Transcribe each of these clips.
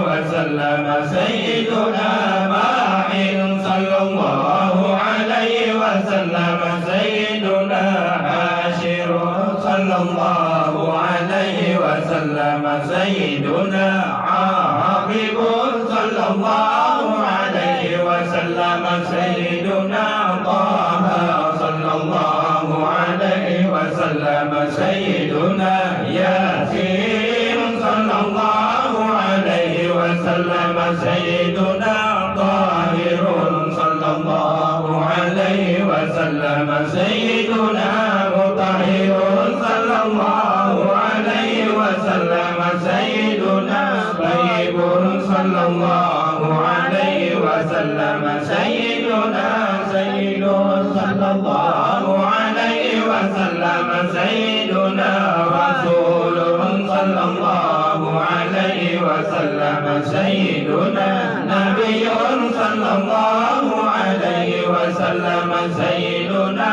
وسلم سيدنا ماحٍ صلى الله عليه وسلم سيدنا حاشر صلى الله عليه وسلم سيدنا عاقب صلى الله عليه وسلم سيدنا طه صلى الله عليه وسلم سيدنا ياسين صلى الله عليه وسلم سيدنا طاهر صلى الله عليه وسلم سيدنا مطهر صلى الله عليه وسلم سيدنا طيب صلى الله عليه وسلم سيدنا سيد صلى الله عليه وسلم سيدنا رسول صلى الله عليه وسلم سيدنا نبي صلى الله عليه وسلم سيدنا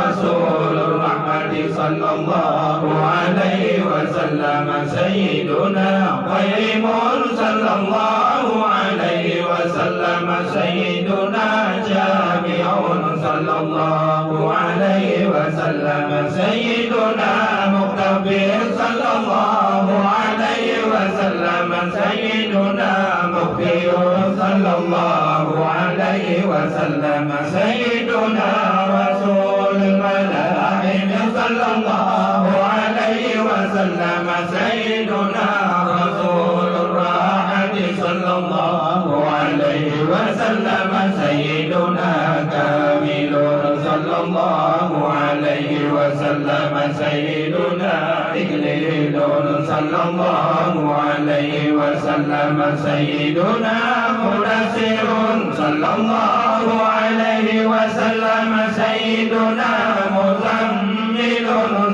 رسول الرحمة صلى الله عليه وسلم سيدنا قيم صلى الله عليه وسلم سيدنا جامع صلى الله عليه وسلم سيدنا مكبر صلى الله عليه وسلم سيدنا مغفر صلى الله عليه وسلم سيدنا رسول الملاحم صلى الله عليه وسلم سيدنا رسول الراحة صلى الله عليه وسلم سيدنا كامل صلى الله عليه وسلم سيدنا إكليل صلى الله عليه وسلم سيدنا منصر صلى الله عليه وسلم سيدنا مزمل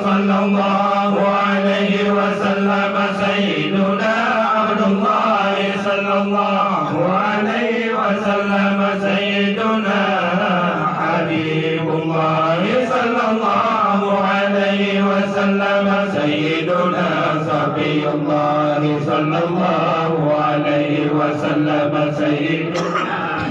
صلى الله عليه وسلم سيدنا عبد الله صلى الله عليه وسلم سيدنا حبيب الله صلى الله عليه وسلم سيدنا صفي الله صلى الله عليه وسلم سيدنا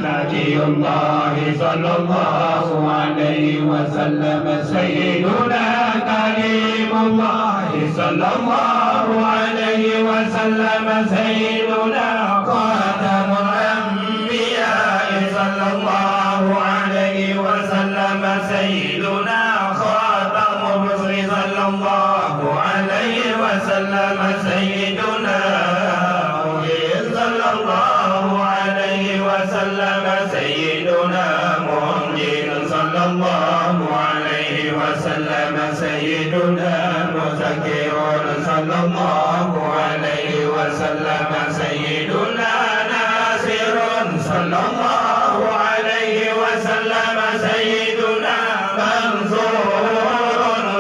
نبي الله صلى الله عليه وسلم سيدنا كريم الله صلى الله عليه وسلم سيدنا خاتم الأنبياء صلى الله عليه وسلم سيدنا خاتم الرسل صلى الله عليه وسلم سيدنا صلى الله عليه وسلم سيدنا منجد صلى الله عليه وسلم سيدنا مذكر صلى الله عليه وسلم سيدنا ناصر صلى الله عليه وسلم سيدنا منصور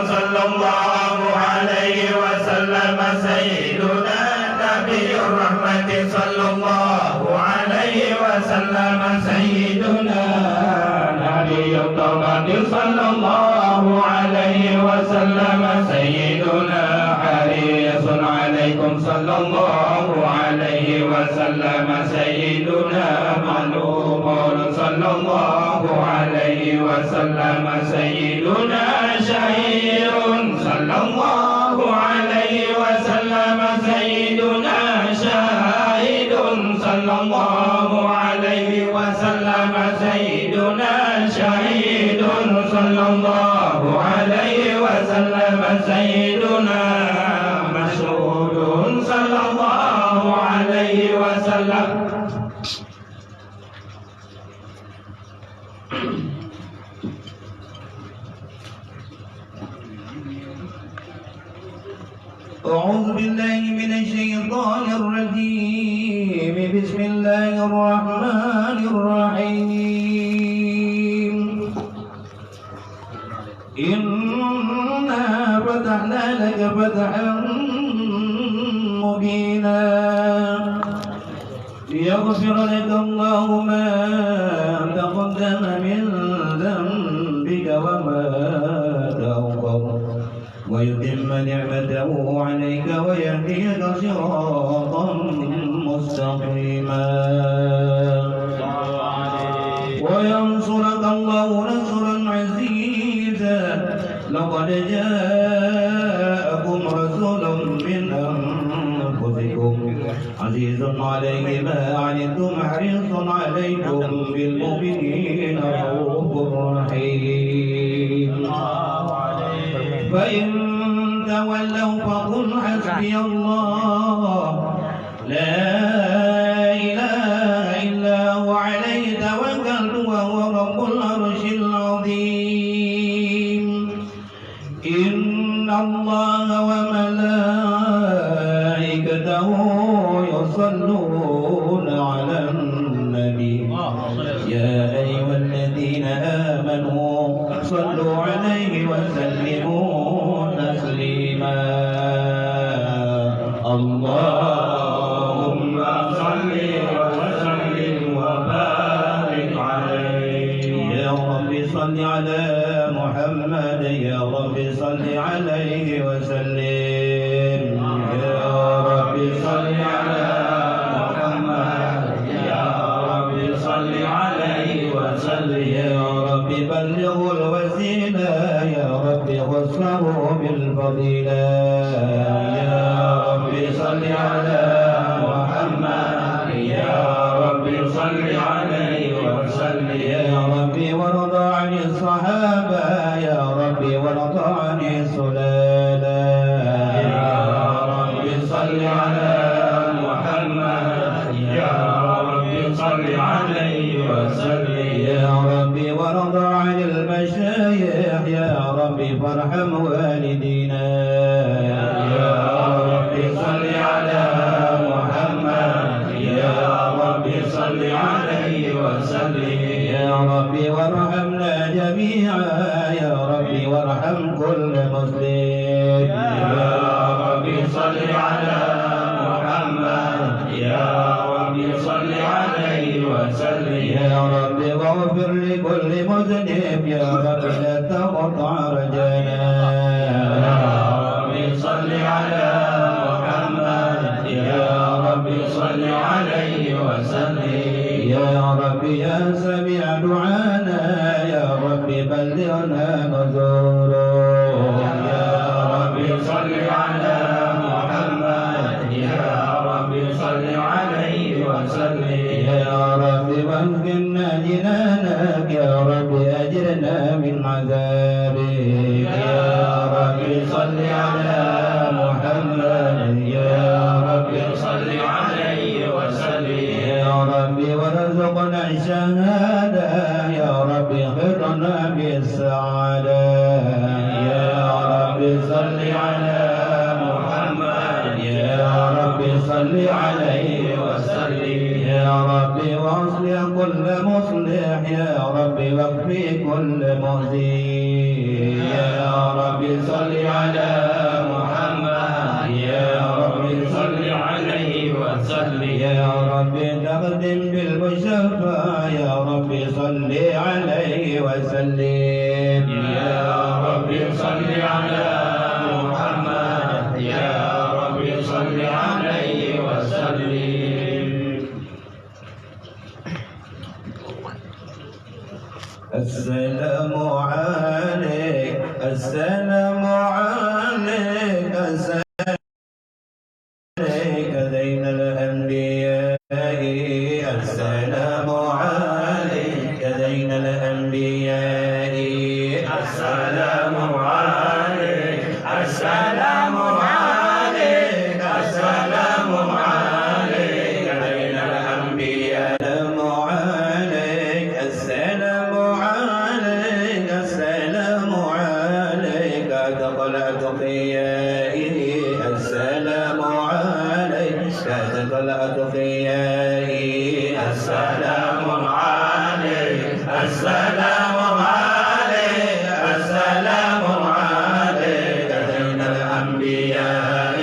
صلى الله عليه وسلم سيدنا نبي الرحمة صلى الله عليه وسلم سيدنا نبي التوبة صلى الله عليه وسلم سيدنا حريص عليكم صلى الله عليه وسلم سيدنا ملوم صلى الله عليه وسلم سيدنا شهير صلى الله عليه وسلم سيدنا شاهد صلى الله عليه وسلم سيدنا شهيد صلى الله عليه وسلم سيدنا مشهود صلى الله عليه وسلم أعوذ بالله من الشيطان الرجيم بسم الله الرحمن الرحيم إنا فتحنا لك فتحا مبينا ليغفر لك الله ما تقدم من ذنبك وما تأخر ويتم نعمته عليك ويهديك صراطا مستقيما عزيز عليه ما عنتم حريص عليكم بالمؤمنين رؤوف رحيم فإن تولوا فقل حسبي الله لا إله إلا هو عليه توكلت وهو رب العرش العظيم إن الله وملائكته يصلون على النبي يا أيها الذين آمنوا صلوا عليه وسلموا تسليما اللهم صل وسلم وبارك عليه يا رب صل على محمد يا رب صل عليه وسلم يا رب صل على محمد يا رب صل عليه وسلم يا رب بلغ الوسيلة يا رب خصه بالفضيلة يا رب صل على محمد يا رب صل عليه وسلم يا رب وارض عن الصحابة يا رب وارض عن السلالة يا رب صل على محمد يا رب صل عليه وسلم يا رب وارض عن المشايخ يا رب فارحم والدينا يا رب صل على محمد يا رب صل عليه وسلم يا رب وارحمنا جميعا يا رب وارحم كل مسلم يا رب صل على محمد يا رب صل عليه وسلم يا رب واغفر لكل مذنب يا رب لا تقطع رجانا يا رب صل على محمد يا رب صل عليه وسلم يا رب يا سميع دعانا يا رب بلغنا نذوره يا رب صل على محمد يا رب صل عليه وسلم يا رب واغفرنا جنانك يا رب أجرنا من عذابك يا رب صل على محمد يا رب صل عليه وسلم يا رب وارزقنا الشهادة يا رب خذنا بالسعادة يا رب صل على محمد يا رب صل عليه وسلم يا رب واصلح كل مصلح يا رب واكفي كل مهزي يا رب صل على محمد يا رب صل عليه وسلم يا رب تقدم بالمشفى يا رب صل عليه وسلم يا رب صل على محمد يا رب صل عليه وسلم السلام عليك السلام عليك السلام عليك زين الأنبياء السلام عليك زين الأنبياء السلام عليك السلام عليك السلام عليك زين الأنبياء السلام عليك السلام عليك السلام عليك تقلعت قيائه السلام عليك تقلعت قيائه السلام عليك السلام عليك السلام عليك زين الأنبياء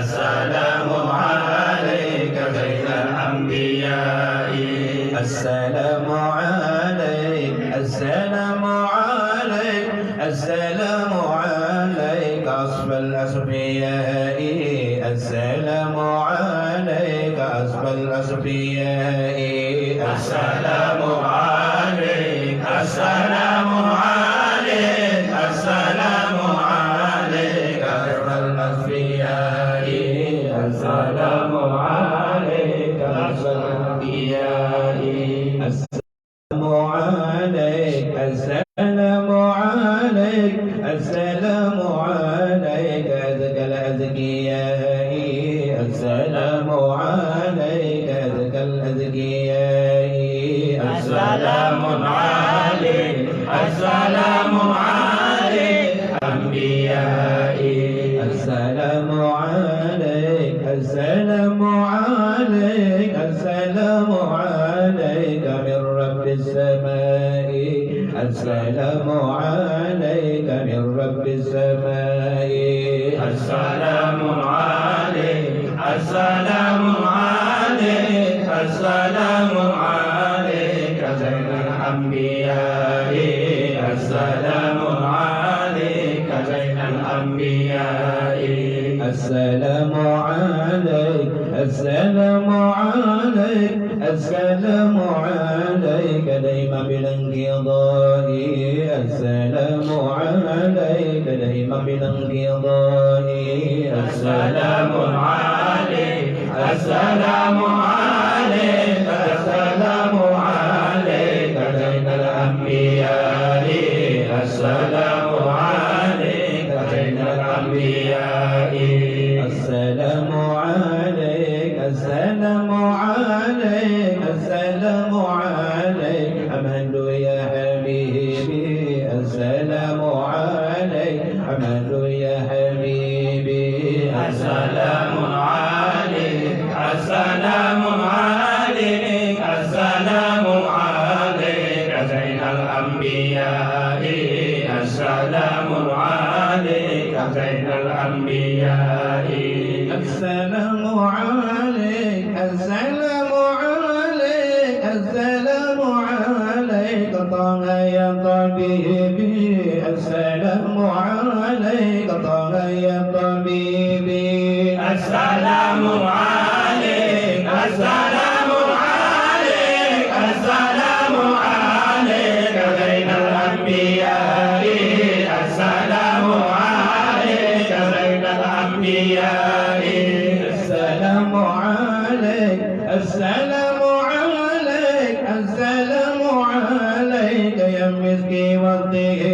السلام عليك زين الأنبياء السلام عليك السلام عليك السلام عليك أصف الأصفياء السلام عليك أصف الأصفياء السلام عليك السلام عليك السلام عليك أصف الأصفياء السلام عليك عليك السلام عليك من رب السماء السلام عليك من رب السماء السلام عليك السلام عليك السلام عليك زين الأنبياء السلام عليك زين الأنبياء السلام عليك السلام عليك السلام عليك دائما بالانقضاء السلام عليك دائما بالانقضاء السلام عليك السلام عليك السلام عليك زين الأنبياء السلام عليك زين الأنبياء السلام عليك السلام عليك السلام عليك أمهد يا حبيبي السلام عليك أمهد يا حبيبي السلام عليك السلام عليك السلام عليك زين الأنبياء السلام عليك زين الأنبياء السلام عليك السلام عليك السلام عليك طه يا طبيبي السلام عليك طه يا طبيبي السلام عليك السلام عليك السلام عليك زين الأنبياء السلام عليك زين الأنبياء السلام عليك السلام عليك السلام عليك يا مسكي والطيب